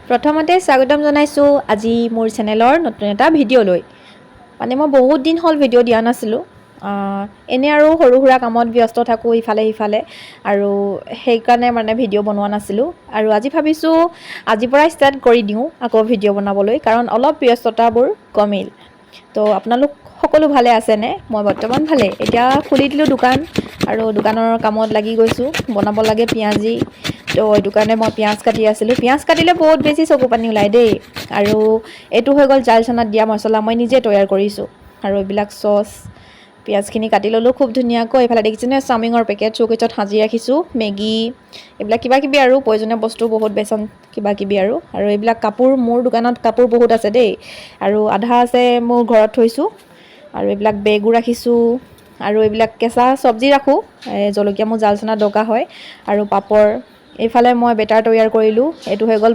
প্ৰথমতে স্বাগতম জনাইছোঁ আজি মোৰ চেনেলৰ নতুন এটা ভিডিঅ' লৈ। মানে মই বহুত দিন হ'ল ভিডিঅ' দিয়া নাছিলোঁ। এনে আৰু সৰু সুৰা কামত ব্যস্ত থাকোঁ ইফালে সিফালে, আৰু সেইকাৰণে মানে ভিডিঅ' বনোৱা নাছিলোঁ। আৰু আজি ভাবিছোঁ আজিৰ পৰা ষ্টাৰ্ট কৰি দিওঁ আকৌ ভিডিঅ' বনাবলৈ, কাৰণ অলপ ব্যস্ততাবোৰ কমিল। তো আপোনালোক সকলো ভালে আছেনে? মই বৰ্তমান ভালে। এতিয়া খুলি দিলোঁ দোকান, আৰু দোকানৰ কামত লাগি গৈছোঁ। বনাব লাগে পিঁয়াজি, তো এইটো কাৰণে মই পিঁয়াজ কাটি আছিলোঁ। পিঁয়াজ কাটিলে বহুত বেছি চকু পানী ওলায় দেই। আৰু এইটো হৈ গ'ল জাল চানাত দিয়া মছলা, মই নিজে তৈয়াৰ কৰিছোঁ। আৰু এইবিলাক চচ, পিঁয়াজখিনি কাটি ল'লোঁ খুব ধুনীয়াকৈ। এইফালে দেখিছেনে চাওমিনৰ পেকেট চৌকেছত সাজি ৰাখিছোঁ, মেগী, এইবিলাক কিবা কিবি আৰু প্ৰয়োজনীয় বস্তু বহুত, বেচন কিবা কিবি আৰু এইবিলাক কাপোৰ, মোৰ দোকানত কাপোৰ বহুত আছে দেই, আৰু আধা আছে মোৰ ঘৰত থৈছোঁ। আৰু এইবিলাক বেগো ৰাখিছোঁ, আৰু এইবিলাক কেঁচা চব্জি ৰাখোঁ, জলকীয়া মোৰ জাল চানাত দৰকাৰ হয়, আৰু পাপৰ। এইফালে মই বেটাৰ তৈয়াৰ কৰিলোঁ, এইটো হৈ গ'ল